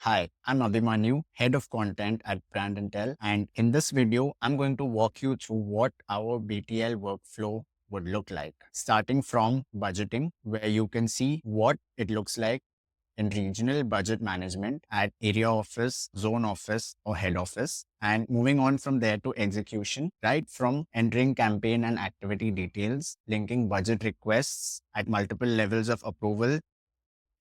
Hi, I'm Abhimanyu, Head of Content at Brand Intel, and in this video, I'm going to walk you through what our BTL workflow would look like, starting from budgeting, where you can see what it looks like in regional budget management at area office, zone office, or head office. And moving on from there to execution, right from entering campaign and activity details, linking budget requests at multiple levels of approval,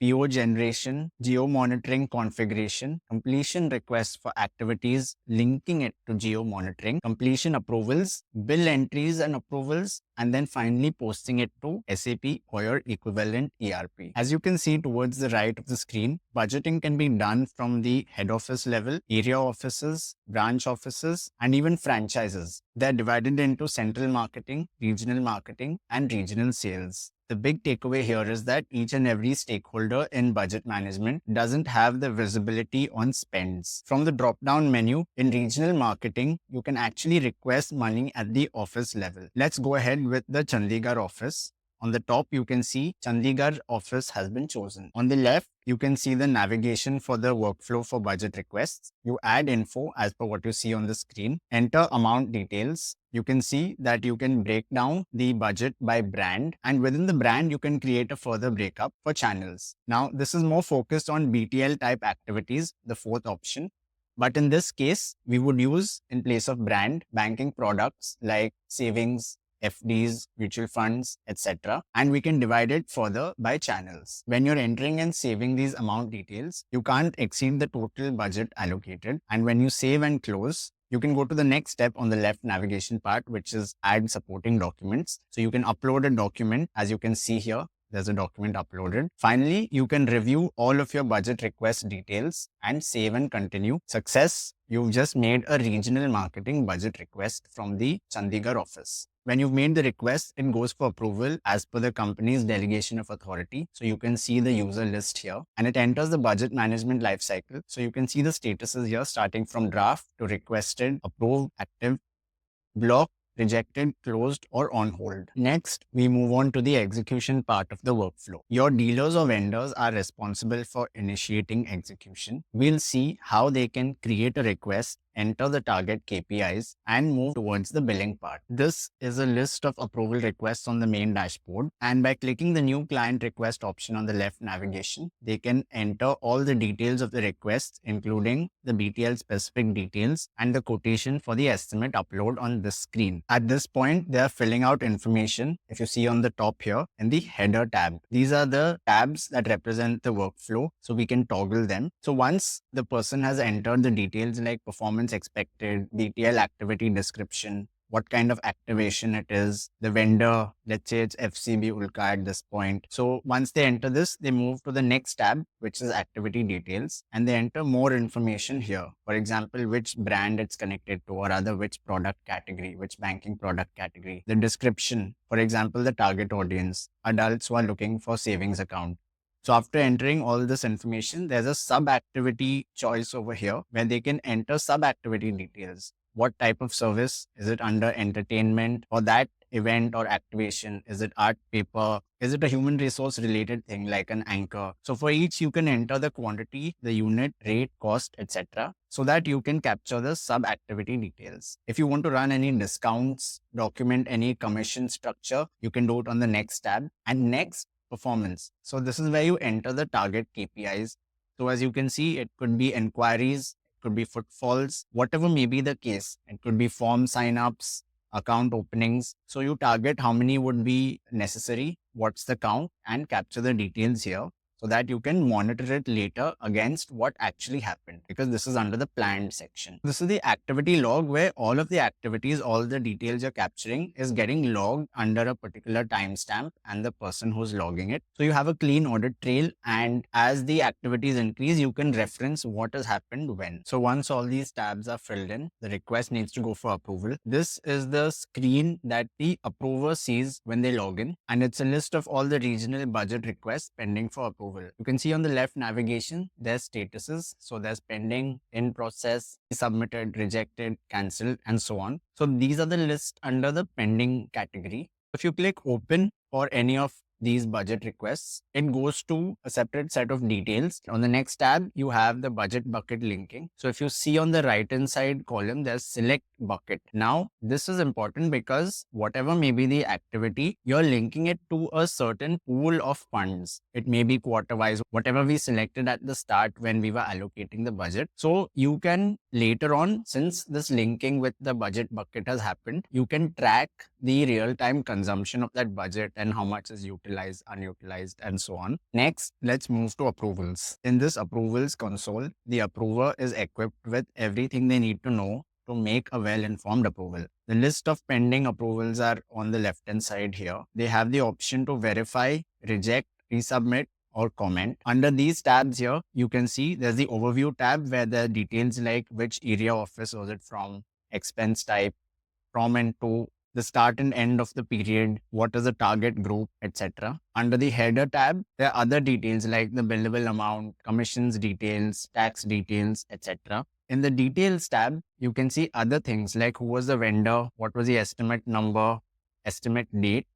PO generation, geo-monitoring configuration, completion requests for activities, linking it to geo-monitoring, completion approvals, bill entries and approvals, and then finally posting it to SAP or your equivalent ERP. As you can see towards the right of the screen, budgeting can be done from the head office level, area offices, branch offices, and even franchises. They're divided into central marketing, and regional sales. The big takeaway here is that each and every stakeholder in budget management doesn't have the visibility on spends. From the drop-down menu in regional marketing, you can actually request money at the office level. Let's go ahead with the Chandigarh office. On the top, you can see Chandigarh office has been chosen. On the left, you can see the navigation for the workflow for budget requests. You add info as per what you see on the screen. Enter amount details. You can see that you can break down the budget by brand, and within the brand, you can create a further breakup for channels. Now, this is more focused on BTL type activities, the fourth option. But in this case, we would use in place of brand banking products like savings, FDs, mutual funds, etc. And we can divide it further by channels. When you're entering and saving these amount details, you can't exceed the total budget allocated. And when you save and close, you can go to the next step on the left navigation part, which is add supporting documents. So you can upload a document. As you can see here, there's a document uploaded. Finally, you can review all of your budget request details and save and continue. Success, you've just made a regional marketing budget request from the Chandigarh office. When you've made the request, it goes for approval as per the company's delegation of authority. So you can see the user list here, and it enters the budget management lifecycle. So you can see the statuses here starting from draft to requested, approved, active, blocked, rejected, closed, or on hold. Next, we move on to the execution part of the workflow. Your dealers or vendors are responsible for initiating execution. We'll see how they can create a request, enter the target KPIs, and move towards the billing part. This is a list of approval requests on the main dashboard. And by clicking the new client request option on the left navigation, they can enter all the details of the requests, including the BTL specific details and the quotation for the estimate upload on this screen. At this point, they are filling out information. If you see on the top here in the header tab, these are the tabs that represent the workflow. So we can toggle them. So once the person has entered the details like performance expected, BTL activity description, what kind of activation it is, the vendor, let's say it's FCB Ulka at this point. So once they enter this, they move to the next tab, which is activity details, and they enter more information here. For example, which brand it's connected to, or rather which product category, which banking product category, the description, for example, the target audience, adults who are looking for savings account. So after entering all this information, there's a sub-activity choice over here where they can enter sub-activity details. What type of service? Is it under entertainment or that event or activation? Is it art, paper? Is it a human resource related thing like an anchor? So for each, you can enter the quantity, the unit, rate, cost, etc. so that you can capture the sub-activity details. If you want to run any discounts, document any commission structure, you can do it on the next tab. And next, performance. So this is where you enter the target KPIs. So as you can see, it could be inquiries, could be footfalls, whatever may be the case. It could be form sign-ups, account openings. So you target how many would be necessary, what's the count, and capture the details here so that you can monitor it later against what actually happened, because this is under the planned section. This is the activity log where all of the activities, all the details you're capturing is getting logged under a particular timestamp and the person who's logging it. So you have a clean audit trail, and as the activities increase, you can reference what has happened when. So once all these tabs are filled in, the request needs to go for approval. This is the screen that the approver sees when they log in, and it's a list of all the regional budget requests pending for approval. You can see on the left navigation, there's statuses. So there's pending, in process, submitted, rejected, cancelled, and so on. So these are the list under the pending category. If you click open for any of these budget requests, it goes to a separate set of details. On the next tab, you have the budget bucket linking. So if you see on the right hand side column, there's select bucket. Now, this is important because whatever may be the activity, you're linking it to a certain pool of funds. It may be quarter wise, whatever we selected at the start when we were allocating the budget. So you can later on, since this linking with the budget bucket has happened, you can track the real-time consumption of that budget and how much is utilized, unutilized, and so on. Next, let's move to approvals. In this approvals console, the approver is equipped with everything they need to know to make a well-informed approval. The list of pending approvals are on the left-hand side here. They have the option to verify, reject, resubmit, or comment. Under these tabs here, you can see there's the overview tab where the details like which area office was it from, expense type, from and to, the start and end of the period, what is the target group, etc. Under the header tab, there are other details like the billable amount, commissions details, tax details, etc. In the details tab, you can see other things like who was the vendor, what was the estimate number, estimate date,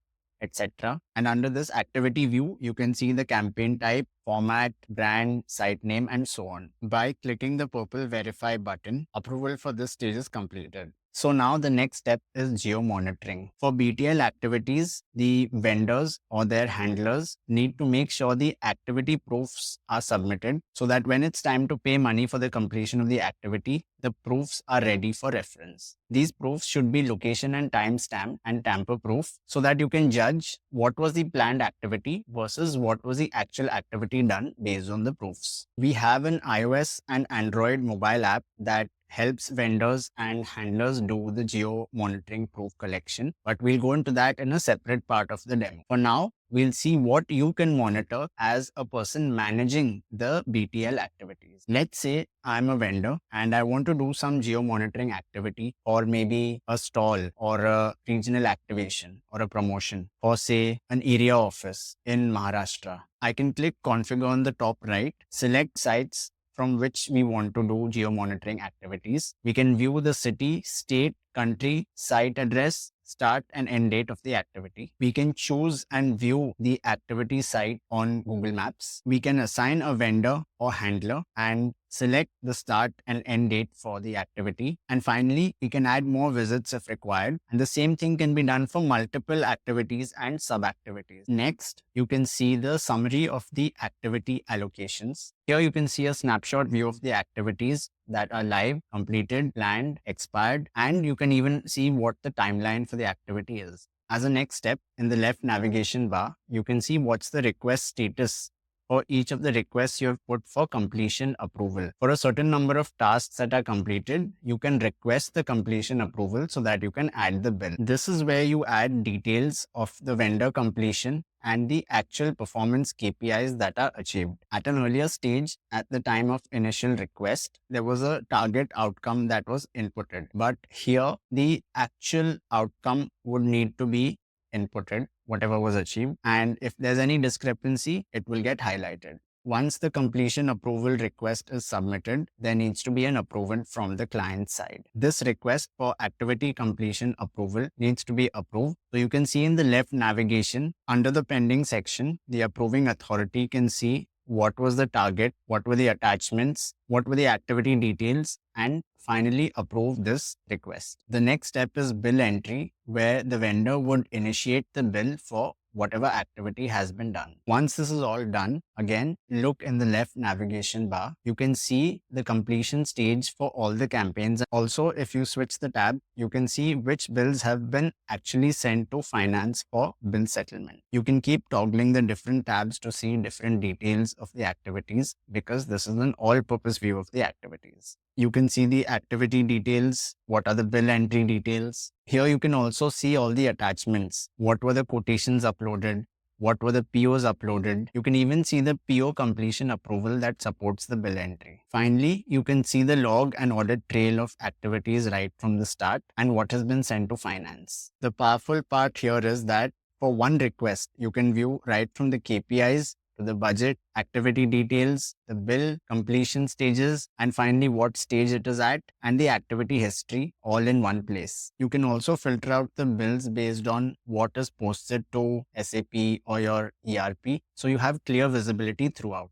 etc. And under this activity view, you can see the campaign type, format, brand, site name, and so on. By clicking the purple verify button, approval for this stage is completed. So now the next step is geo-monitoring. For BTL activities, the vendors or their handlers need to make sure the activity proofs are submitted so that when it's time to pay money for the completion of the activity, the proofs are ready for reference. These proofs should be location and timestamp and tamper proof so that you can judge what was the planned activity versus what was the actual activity done based on the proofs. We have an iOS and Android mobile app that helps vendors and handlers do the geo monitoring proof collection, but we'll go into that in a separate part of the demo. For now, we'll see what you can monitor as a person managing the BTL activities. Let's say I'm a vendor and I want to do some geo monitoring activity or maybe a stall or a regional activation or a promotion for say an area office in Maharashtra. I can click configure on the top right, select sites from which we want to do geo-monitoring activities. We can view the city, state, country, site address, start and end date of the activity. We can choose and view the activity site on Google Maps. We can assign a vendor or handler and select the start and end date for the activity. And finally, we can add more visits if required. And the same thing can be done for multiple activities and sub-activities. Next, you can see the summary of the activity allocations. Here you can see a snapshot view of the activities that are live, completed, planned, expired, and you can even see what the timeline for the activity is. As a next step, in the left navigation bar, you can see what's the request status for each of the requests you have put for completion approval. For a certain number of tasks that are completed, you can request the completion approval so that you can add the bill. This is where you add details of the vendor completion and the actual performance KPIs that are achieved. At an earlier stage, at the time of initial request, there was a target outcome that was inputted. But here, the actual outcome would need to be inputted, whatever was achieved. And if there's any discrepancy, it will get highlighted. Once the completion approval request is submitted, there needs to be an approval from the client side. This request for activity completion approval needs to be approved. So you can see in the left navigation, under the pending section, the approving authority can see what was the target, what were the attachments, what were the activity details, and finally approve this request. The next step is bill entry, where the vendor would initiate the bill for whatever activity has been done. Once this is all done, again, look in the left navigation bar. You can see the completion stage for all the campaigns. Also, if you switch the tab, you can see which bills have been actually sent to finance for bill settlement. You can keep toggling the different tabs to see different details of the activities because this is an all-purpose view of the activities. You can see the activity details, what are the bill entry details. Here you can also see all the attachments. What were the quotations uploaded? What were the POs uploaded? You can even see the PO completion approval that supports the bill entry. Finally, you can see the log and audit trail of activities right from the start and what has been sent to finance. The powerful part here is that for one request, you can view right from the KPIs to the budget, activity details, the bill completion stages, and finally what stage it is at, and the activity history all in one place. You can also filter out the bills based on what is posted to SAP or your ERP, so you have clear visibility throughout.